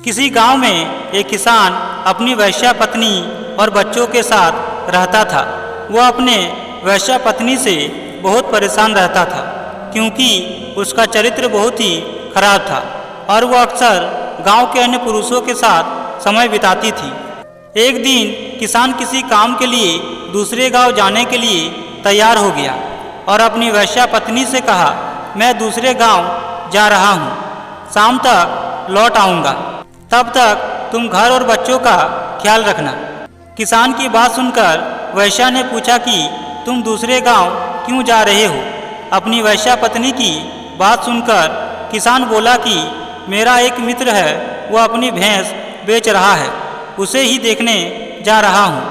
किसी गांव में एक किसान अपनी वैश्या पत्नी और बच्चों के साथ रहता था। वह अपने वैश्या पत्नी से बहुत परेशान रहता था क्योंकि उसका चरित्र बहुत ही खराब था और वह अक्सर गांव के अन्य पुरुषों के साथ समय बिताती थी। एक दिन किसान किसी काम के लिए दूसरे गांव जाने के लिए तैयार हो गया और अपनी वैश्या पत्नी से कहा, मैं दूसरे गांव जा रहा हूं, शाम तक लौट आऊंगा, तब तक तुम घर और बच्चों का ख्याल रखना। किसान की बात सुनकर वैश्या ने पूछा कि तुम दूसरे गांव क्यों जा रहे हो? अपनी वैश्या पत्नी की बात सुनकर किसान बोला कि मेरा एक मित्र है, वह अपनी भैंस बेच रहा है, उसे ही देखने जा रहा हूँ।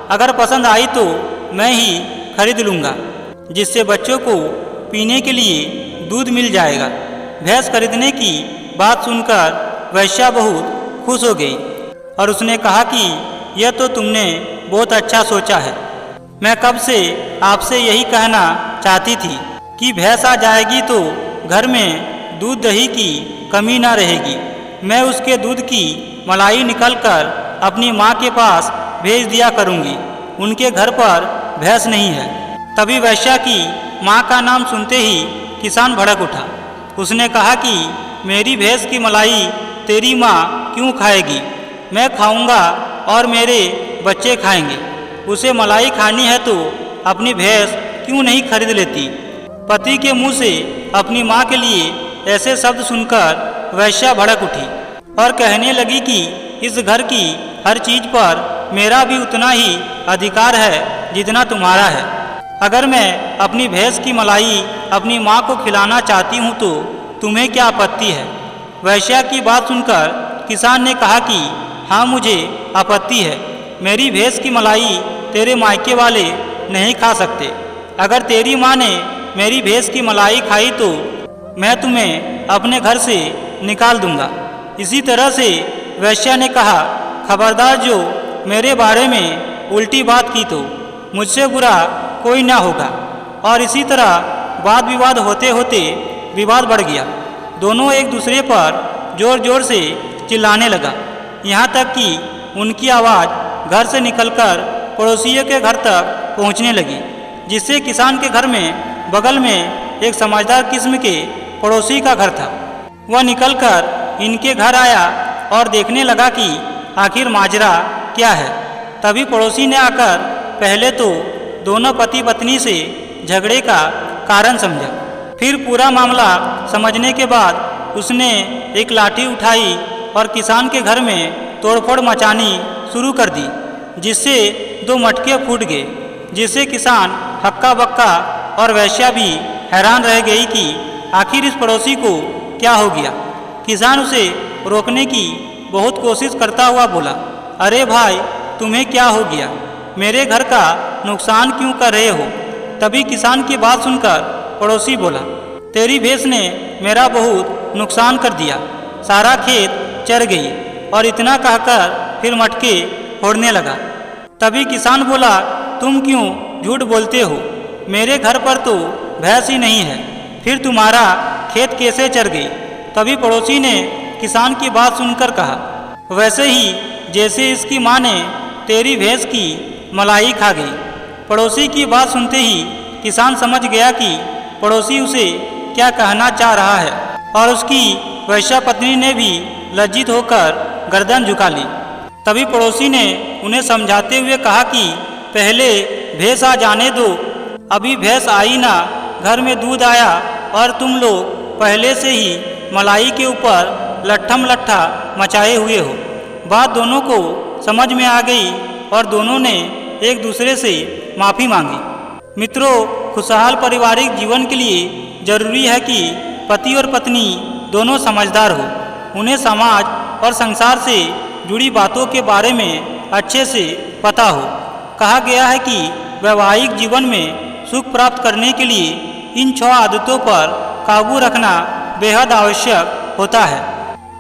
अगर पसंद आई तो मैं ही खरीद लूँगा, जिससे बच्चों को पीने के लिए दूध मिल जाएगा। भैंस खरीदने की बात सुनकर वैश्या बहुत खुश हो गई और उसने कहा कि यह तो तुमने बहुत अच्छा सोचा है। मैं कब से आपसे यही कहना चाहती थी कि भैंस आ जाएगी तो घर में दूध दही की कमी ना रहेगी। मैं उसके दूध की मलाई निकालकर अपनी माँ के पास भेज दिया करूँगी। उनके घर पर भैंस नहीं है। तभी वैश्या की माँ का नाम सुनते ही किसान भड़क उठा। उसने कहा कि मेरी भैंस की मलाई तेरी माँ क्यों खाएगी? मैं खाऊंगा और मेरे बच्चे खाएंगे। उसे मलाई खानी है तो अपनी भैंस क्यों नहीं खरीद लेती? पति के मुंह से अपनी माँ के लिए ऐसे शब्द सुनकर वैश्या भड़क उठी और कहने लगी कि इस घर की हर चीज पर मेरा भी उतना ही अधिकार है जितना तुम्हारा है। अगर मैं अपनी भैंस की मलाई अपनी माँ को खिलाना चाहती हूँ तो तुम्हें क्या आपत्ति है? वैश्या की बात सुनकर किसान ने कहा कि हाँ, मुझे आपत्ति है। मेरी भैंस की मलाई तेरे मायके वाले नहीं खा सकते। अगर तेरी माँ ने मेरी भैंस की मलाई खाई तो मैं तुम्हें अपने घर से निकाल दूंगा। इसी तरह से वैश्या ने कहा, खबरदार जो मेरे बारे में उल्टी बात की तो मुझसे बुरा कोई ना होगा। और इसी तरह वाद विवाद होते होते विवाद बढ़ गया। दोनों एक दूसरे पर जोर जोर से चिल्लाने लगा, यहाँ तक कि उनकी आवाज़ घर से निकलकर पड़ोसियों के घर तक पहुँचने लगी, जिससे किसान के घर में बगल में एक समझदार किस्म के पड़ोसी का घर था। वह निकलकर इनके घर आया और देखने लगा कि आखिर माजरा क्या है। तभी पड़ोसी ने आकर पहले तो दोनों पति पत्नी से झगड़े का कारण समझा। फिर पूरा मामला समझने के बाद उसने एक लाठी उठाई और किसान के घर में तोड़फोड़ मचानी शुरू कर दी, जिससे दो मटके फूट गए, जिससे किसान हक्का बक्का और वैश्या भी हैरान रह गई कि आखिर इस पड़ोसी को क्या हो गया। किसान उसे रोकने की बहुत कोशिश करता हुआ बोला, अरे भाई, तुम्हें क्या हो गया? मेरे घर का नुकसान क्यों कर रहे हो? तभी किसान की बात सुनकर पड़ोसी बोला, तेरी भैंस ने मेरा बहुत नुकसान कर दिया, सारा खेत चर गई। और इतना कहकर फिर मटके फोड़ने लगा। तभी किसान बोला, तुम क्यों झूठ बोलते हो? मेरे घर पर तो भैंस ही नहीं है, फिर तुम्हारा खेत कैसे चर गई? तभी पड़ोसी ने किसान की बात सुनकर कहा, वैसे ही जैसे इसकी माँ ने तेरी भैंस की मलाई खा गई। पड़ोसी की बात सुनते ही किसान समझ गया कि पड़ोसी उसे क्या कहना चाह रहा है और उसकी वैश्या पत्नी ने भी लज्जित होकर गर्दन झुका ली। तभी पड़ोसी ने उन्हें समझाते हुए कहा कि पहले भैंस आ जाने दो, अभी भैंस आई ना, घर में दूध आया और तुम लोग पहले से ही मलाई के ऊपर लट्ठम लट्ठा मचाए हुए हो। बात दोनों को समझ में आ गई और दोनों ने एक दूसरे से माफ़ी मांगी। मित्रों, खुशहाल पारिवारिक जीवन के लिए जरूरी है कि पति और पत्नी दोनों समझदार हो, उन्हें समाज और संसार से जुड़ी बातों के बारे में अच्छे से पता हो। कहा गया है कि वैवाहिक जीवन में सुख प्राप्त करने के लिए इन 6 आदतों पर काबू रखना बेहद आवश्यक होता है।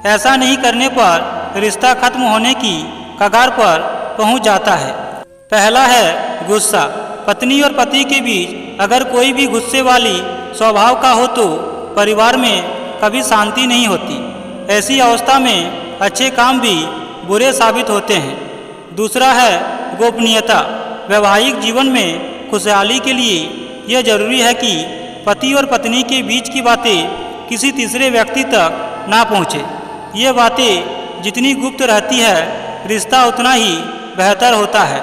ऐसा नहीं करने पर रिश्ता खत्म होने की कगार पर पहुंच जाता है। पहला है गुस्सा। पत्नी और पति के बीच अगर कोई भी गुस्से वाली स्वभाव का हो तो परिवार में कभी शांति नहीं होती। ऐसी अवस्था में अच्छे काम भी बुरे साबित होते हैं। दूसरा है गोपनीयता। वैवाहिक जीवन में खुशहाली के लिए यह जरूरी है कि पति और पत्नी के बीच की बातें किसी तीसरे व्यक्ति तक ना पहुँचे। ये बातें जितनी गुप्त रहती है रिश्ता उतना ही बेहतर होता है।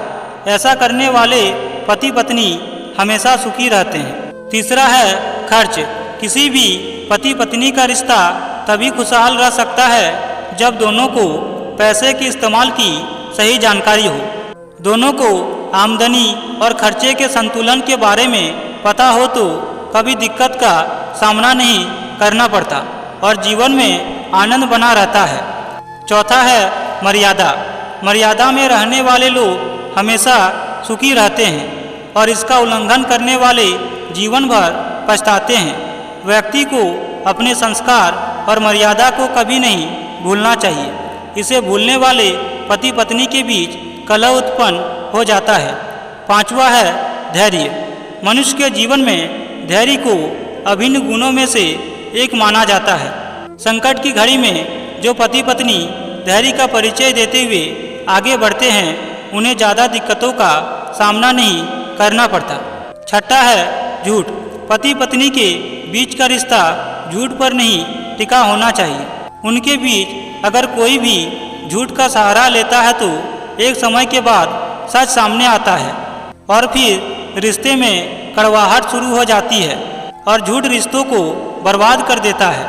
ऐसा करने वाले पति पत्नी हमेशा सुखी रहते हैं। तीसरा है खर्च। किसी भी पति पत्नी का रिश्ता तभी खुशहाल रह सकता है जब दोनों को पैसे के इस्तेमाल की सही जानकारी हो, दोनों को आमदनी और खर्चे के संतुलन के बारे में पता हो तो कभी दिक्कत का सामना नहीं करना पड़ता और जीवन में आनंद बना रहता है। चौथा है मर्यादा। मर्यादा में रहने वाले लोग हमेशा सुखी रहते हैं और इसका उल्लंघन करने वाले जीवन भर पछताते हैं। व्यक्ति को अपने संस्कार और मर्यादा को कभी नहीं भूलना चाहिए। इसे भूलने वाले पति पत्नी के बीच कलह उत्पन्न हो जाता है। पांचवा है धैर्य। मनुष्य के जीवन में धैर्य को अभिन्न गुणों में से एक माना जाता है। संकट की घड़ी में जो पति पत्नी धैर्य का परिचय देते हुए आगे बढ़ते हैं उन्हें ज़्यादा दिक्कतों का सामना नहीं करना पड़ता। छठा है झूठ। पति पत्नी के बीच का रिश्ता झूठ पर नहीं टिका होना चाहिए। उनके बीच अगर कोई भी झूठ का सहारा लेता है तो एक समय के बाद सच सामने आता है और फिर रिश्ते में कड़वाहट शुरू हो जाती है और झूठ रिश्तों को बर्बाद कर देता है।